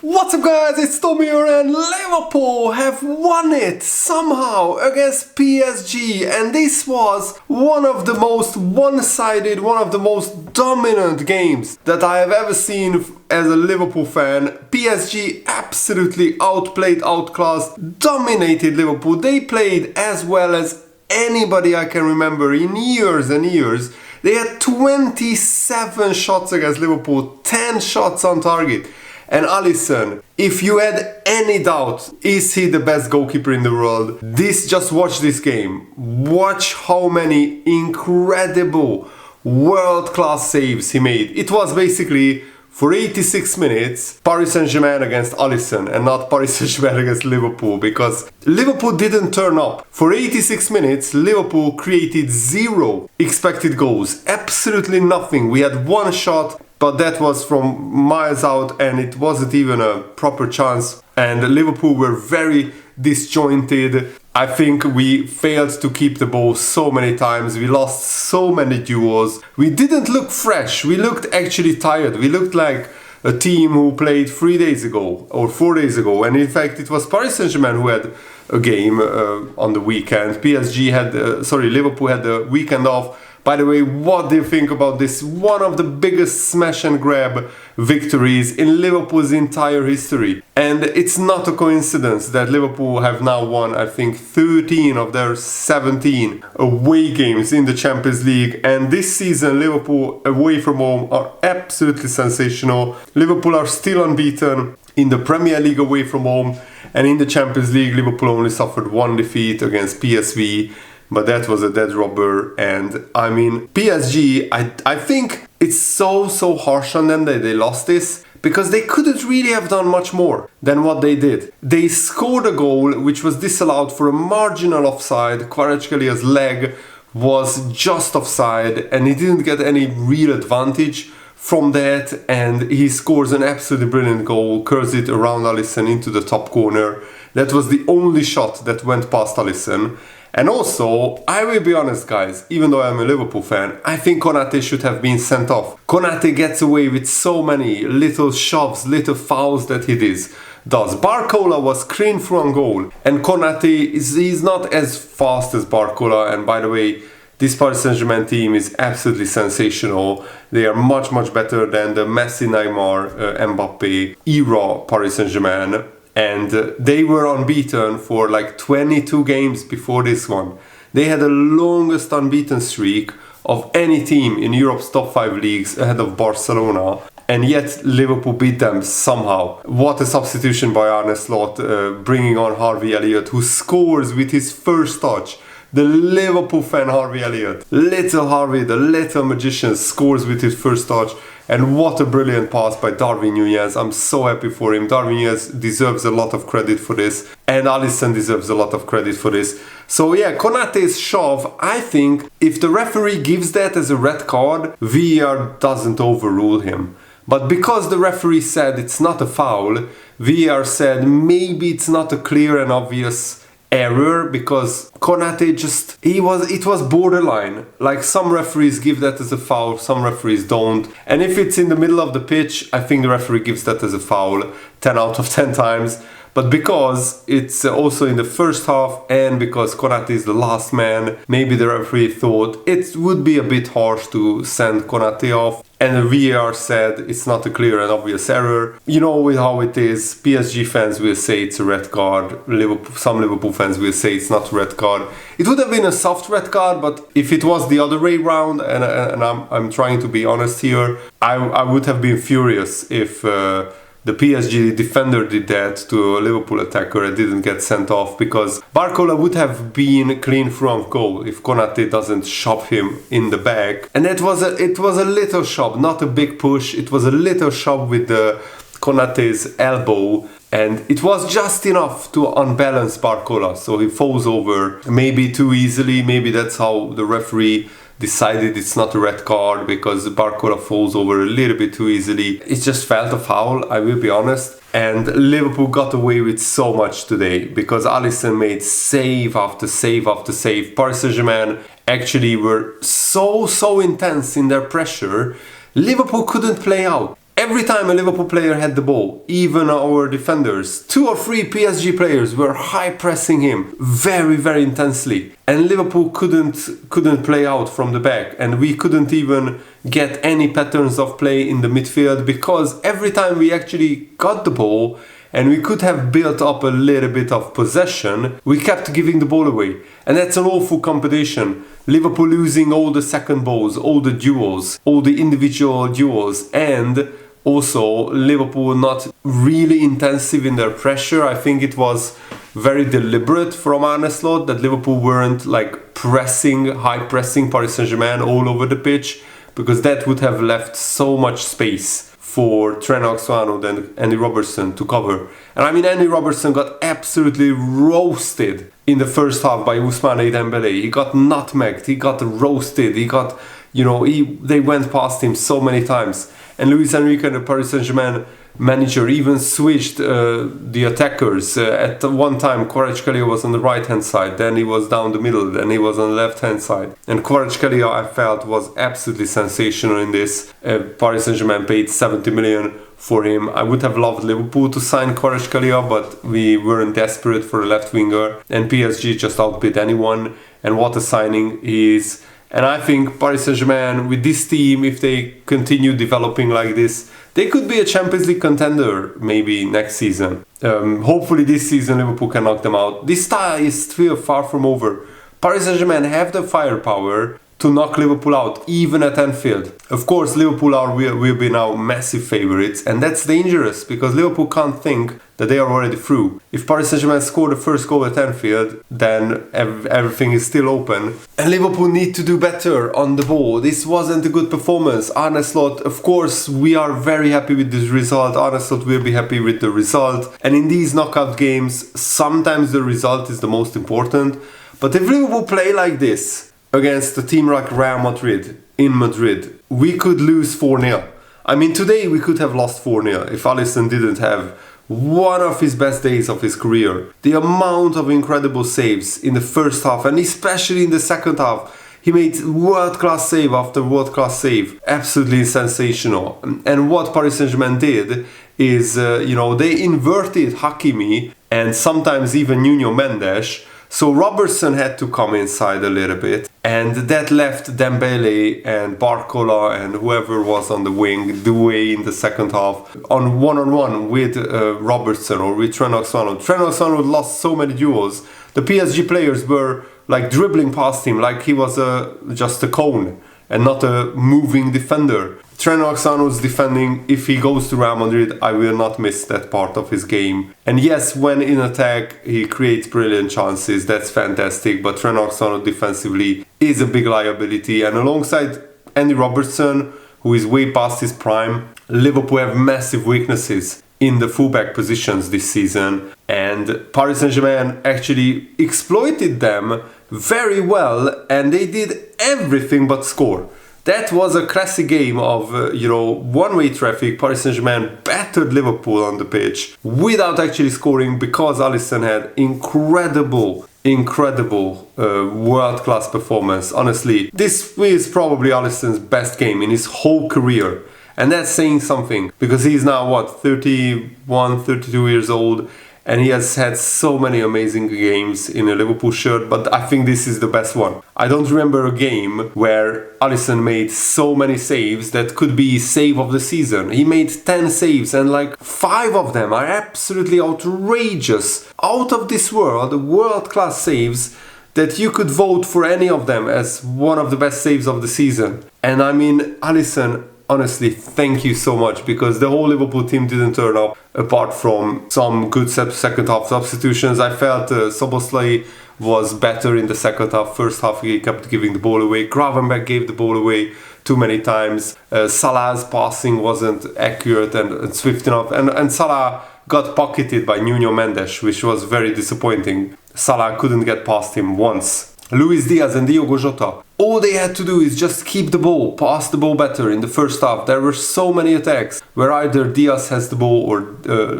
What's up guys, it's Tommy here and Liverpool have won it somehow against PSG, and this was one of the most one-sided, one of the most dominant games that I have ever seen as a Liverpool fan. PSG absolutely outplayed, outclassed, dominated Liverpool. They played as well as anybody I can remember in years and years. They had 27 shots against Liverpool, 10 shots on target. And Alisson, if you had any doubt, is he the best goalkeeper in the world? Just watch this game. Watch how many incredible world-class saves he made. It was basically, for 86 minutes, Paris Saint-Germain against Allison and not Paris Saint-Germain against Liverpool, because Liverpool didn't turn up. For 86 minutes, Liverpool created 0 expected goals. Absolutely nothing. We had one shot, but that was from miles out and it wasn't even a proper chance. And Liverpool were very disjointed. I think we failed to keep the ball so many times. We lost so many duels. We didn't look fresh. We looked actually tired. We looked like a team who played 3 days ago or 4 days ago. And in fact, it was Paris Saint-Germain who had a game on the weekend. Liverpool had the weekend off. By the way, what do you think about this? One of the biggest smash and grab victories in Liverpool's entire history. And it's not a coincidence that Liverpool have now won, I think, 13 of their 17 away games in the Champions League. And this season, Liverpool away from home are absolutely sensational. Liverpool are still unbeaten in the Premier League away from home. And in the Champions League, Liverpool only suffered 1 defeat against PSV. But that was a dead rubber. And I mean, PSG, I think it's so harsh on them that they lost this, because they couldn't really have done much more than what they did. They scored a goal which was disallowed for a marginal offside. Kvaratskhelia leg was just offside and he didn't get any real advantage from that, and he scores an absolutely brilliant goal, curls it around Alisson into the top corner. That was the only shot that went past Alisson. And also, I will be honest guys, even though I'm a Liverpool fan, I think Konate should have been sent off. Konate gets away with so many little shoves, little fouls that he does. Barcola was clean through on goal, and Konate he's not as fast as Barcola. And by the way, this Paris Saint-Germain team is absolutely sensational. They are much better than the Messi, Neymar, Mbappe era Paris Saint-Germain. And they were unbeaten for like 22 games before this one. They had the longest unbeaten streak of any team in Europe's top 5 leagues, ahead of Barcelona. And yet Liverpool beat them somehow. What a substitution by Arne Slot, bringing on Harvey Elliott, who scores with his first touch. The Liverpool fan Harvey Elliott. Little Harvey, the little magician, scores with his first touch. And what a brilliant pass by Darwin Núñez. I'm so happy for him. Darwin Núñez deserves a lot of credit for this. And Alisson deserves a lot of credit for this. So yeah, Konate's shove, I think if the referee gives that as a red card, VAR doesn't overrule him. But because the referee said it's not a foul, VAR said maybe it's not a clear and obvious error, because Konate it was borderline. Like, some referees give that as a foul, some referees don't. And if it's in the middle of the pitch, I think the referee gives that as a foul 10 out of 10 times. But because it's also in the first half, and because Konate is the last man, maybe the referee thought it would be a bit harsh to send Konate off. And the VAR said it's not a clear and obvious error. You know how it is. PSG fans will say it's a red card. Some Liverpool fans will say it's not a red card. It would have been a soft red card, but if it was the other way round, and I'm trying to be honest here, I would have been furious if the PSG defender did that to a Liverpool attacker and didn't get sent off, because Barcola would have been clean from goal if Konate doesn't shove him in the back. And it was a little shove, not a big push. It was a little shove with the Konate's elbow, and it was just enough to unbalance Barcola, so he falls over maybe too easily. Maybe that's how the referee decided it's not a red card, because Barcola falls over a little bit too easily. It just felt a foul, I will be honest. And Liverpool got away with so much today, because Alisson made save after save after save. Paris Saint-Germain actually were so intense in their pressure. Liverpool couldn't play out. Every time a Liverpool player had the ball, even our defenders, 2 or 3 PSG players were high pressing him very, very intensely. And Liverpool couldn't play out from the back, and we couldn't even get any patterns of play in the midfield, because every time we actually got the ball and we could have built up a little bit of possession, we kept giving the ball away. And that's an awful competition. Liverpool losing all the second balls, all the duels, all the individual duels, and also Liverpool not really intensive in their pressure. I think it was very deliberate from Arne Slot that Liverpool weren't like pressing, high pressing Paris Saint-Germain all over the pitch, because that would have left so much space for Trent Alexander-Arnold and Andy Robertson to cover. And I mean, Andy Robertson got absolutely roasted in the first half by Ousmane Dembele. He got nutmegged, he got roasted, he got, they went past him so many times. And Luis Enrique, the Paris Saint-Germain manager, even switched the attackers. At one time, Kvaratskhelia was on the right-hand side, then he was down the middle, then he was on the left-hand side. And Kvaratskhelia, I felt, was absolutely sensational in this. Paris Saint-Germain paid 70 million for him. I would have loved Liverpool to sign Kvaratskhelia, but we weren't desperate for a left winger. And PSG just outbid anyone. And what a signing he is. And I think Paris Saint-Germain, with this team, if they continue developing like this, they could be a Champions League contender maybe next season. Hopefully this season Liverpool can knock them out. This tie is still far from over. Paris Saint-Germain have the firepower to knock Liverpool out, even at Anfield. Of course, Liverpool will be now massive favourites, and that's dangerous, because Liverpool can't think that they are already through. If Paris Saint-Germain score the first goal at Anfield, then everything is still open. And Liverpool need to do better on the ball. This wasn't a good performance. Arne Slot, of course, we are very happy with this result. Arne Slot will be happy with the result. And in these knockout games, sometimes the result is the most important. But if Liverpool play like this against a team like Real Madrid in Madrid, we could lose 4-0. I mean, today we could have lost 4-0 if Alisson didn't have one of his best days of his career. The amount of incredible saves in the first half, and especially in the second half, he made world-class save after world-class save. Absolutely sensational. And what Paris Saint-Germain did is, they inverted Hakimi and sometimes even Nuno Mendes. So Robertson had to come inside a little bit, and that left Dembele and Barcola and whoever was on the wing, Doué in the second half, on one-on-one with Robertson or with Trent Alexander-Arnold. Trent Alexander-Arnold lost so many duels. The PSG players were like dribbling past him like he was just a cone and not a moving defender. Trent Alexander-Arnold's defending, if he goes to Real Madrid, I will not miss that part of his game. And yes, when in attack, he creates brilliant chances, that's fantastic, but Trent Alexander-Arnold defensively is a big liability. And alongside Andy Robertson, who is way past his prime, Liverpool have massive weaknesses in the fullback positions this season. And Paris Saint-Germain actually exploited them very well, and they did everything but score. That was a classic game of, one-way traffic. Paris Saint-Germain battered Liverpool on the pitch without actually scoring, because Allison had incredible world-class performance. Honestly, this is probably Alisson's best game in his whole career. And that's saying something, because he's now, 31, 32 years old. And he has had so many amazing games in a Liverpool shirt, but I think this is the best one. I don't remember a game where Alisson made so many saves that could be save of the season. He made 10 saves, and 5 of them are absolutely outrageous, out of this world, world-class saves that you could vote for any of them as one of the best saves of the season. And I mean, Alisson, honestly, thank you so much, because the whole Liverpool team didn't turn up apart from some good second half substitutions. I felt Szoboszlai was better in the second half. First half he kept giving the ball away. Gravenberch gave the ball away too many times. Salah's passing wasn't accurate and swift enough. And Salah got pocketed by Nuno Mendes, which was very disappointing. Salah couldn't get past him once. Luis Diaz and Diogo Jota, all they had to do is just keep the ball, pass the ball better in the first half. There were so many attacks where either Diaz has the ball or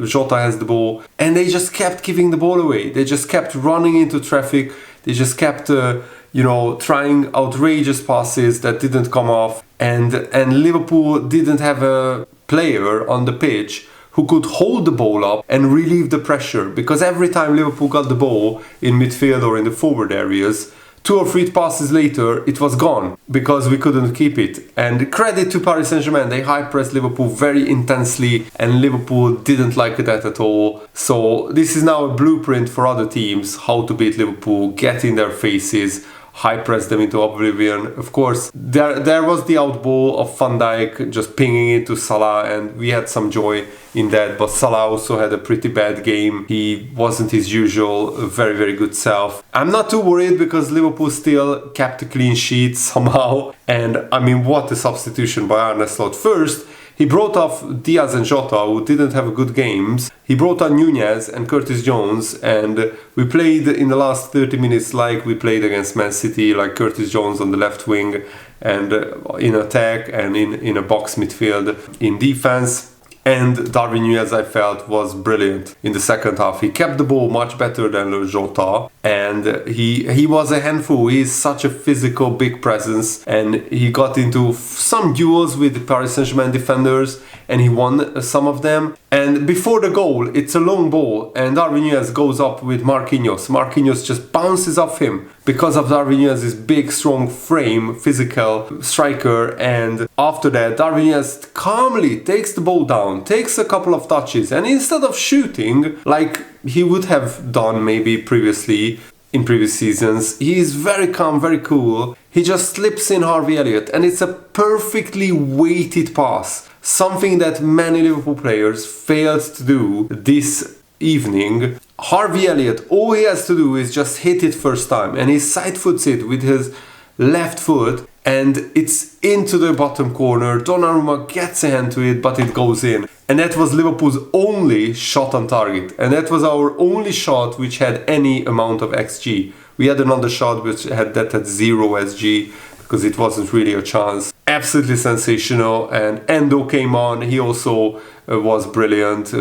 Jota has the ball, and they just kept giving the ball away. They just kept running into traffic. They just kept, trying outrageous passes that didn't come off. And Liverpool didn't have a player on the pitch who could hold the ball up and relieve the pressure, because every time Liverpool got the ball in midfield or in the forward areas, 2 or 3 passes later, it was gone because we couldn't keep it. And credit to Paris Saint-Germain, they high-pressed Liverpool very intensely and Liverpool didn't like that at all. So this is now a blueprint for other teams, how to beat Liverpool, get in their faces, high-press them into oblivion. Of course, there was the outball of Van Dijk just pinging it to Salah, and we had some joy in that, but Salah also had a pretty bad game. He wasn't his usual very, very good self. I'm not too worried because Liverpool still kept a clean sheet somehow, and I mean, what a substitution by Arne Slot. First, he brought off Diaz and Jota, who didn't have good games. He brought on Nunez and Curtis Jones, and we played in the last 30 minutes like we played against Man City, like Curtis Jones on the left wing and in attack and in a box midfield in defense. And Darwin Nunez, I felt, was brilliant in the second half. He kept the ball much better than Jota, and he was a handful. He's such a physical, big presence, and he got into some duels with the Paris Saint-Germain defenders, and he won some of them. And before the goal, it's a long ball, and Darwin Nunez goes up with Marquinhos. Marquinhos just bounces off him because of Darwin Nunez's big, strong frame, physical striker. And after that, Darwin Nunez calmly takes the ball down, takes a couple of touches, and instead of shooting like he would have done maybe previously in previous seasons, he is very calm, very cool. He just slips in Harvey Elliott, and it's a perfectly weighted pass. Something that many Liverpool players failed to do this evening. Harvey Elliott, all he has to do is just hit it first time, and he side foots it with his left foot, and it's into the bottom corner. Donnarumma gets a hand to it, but it goes in. And that was Liverpool's only shot on target, and that was our only shot which had any amount of XG. We had another shot which had 0 SG, because it wasn't really a chance. Absolutely sensational. And Endo came on. He also was brilliant.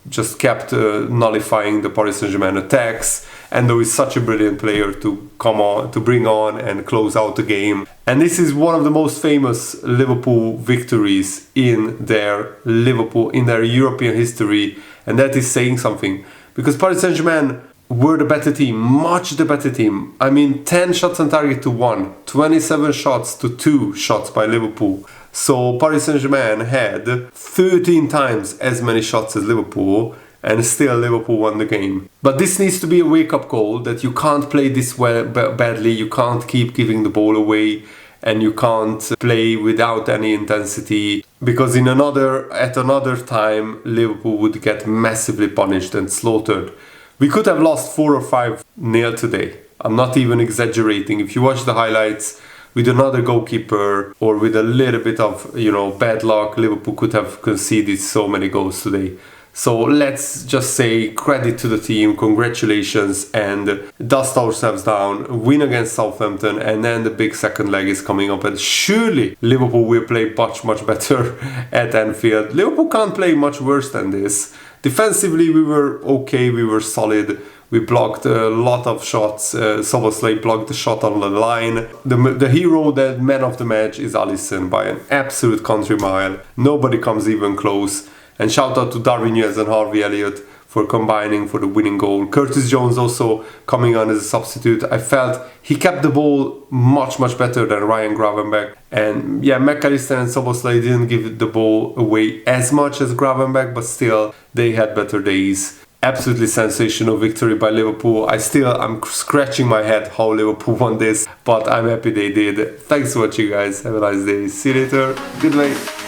Just kept nullifying the Paris Saint-Germain attacks. Endo is such a brilliant player to come on, to bring on and close out the game. And this is one of the most famous Liverpool victories in their European history. And that is saying something, because Paris Saint-Germain were the better team, much the better team. I mean, 10 shots on target to 1, 27 shots to 2 shots by Liverpool. So Paris Saint-Germain had 13 times as many shots as Liverpool, and still Liverpool won the game. But this needs to be a wake-up call that you can't play this badly, you can't keep giving the ball away, and you can't play without any intensity, because at another time Liverpool would get massively punished and slaughtered. We could have lost 4 or 5-0 today. I'm not even exaggerating. If you watch the highlights, with another goalkeeper or with a little bit of, bad luck, Liverpool could have conceded so many goals today. So let's just say credit to the team, congratulations, and dust ourselves down, win against Southampton, and then the big second leg is coming up, and surely Liverpool will play much, much better at Anfield. Liverpool can't play much worse than this. Defensively, we were okay, we were solid. We blocked a lot of shots. Szoboszlai blocked the shot on the line. The hero, the man of the match, is Allison by an absolute country mile. Nobody comes even close. And shout out to Darwin Nunez and Harvey Elliott for combining for the winning goal. Curtis Jones also coming on as a substitute. I felt he kept the ball much, much better than Ryan Gravenberch. And yeah, McAllister and Szoboszlai didn't give the ball away as much as Gravenberch, but still, they had better days. Absolutely sensational victory by Liverpool. I'm scratching my head how Liverpool won this, but I'm happy they did. Thanks for watching, guys. Have a nice day. See you later. Good night.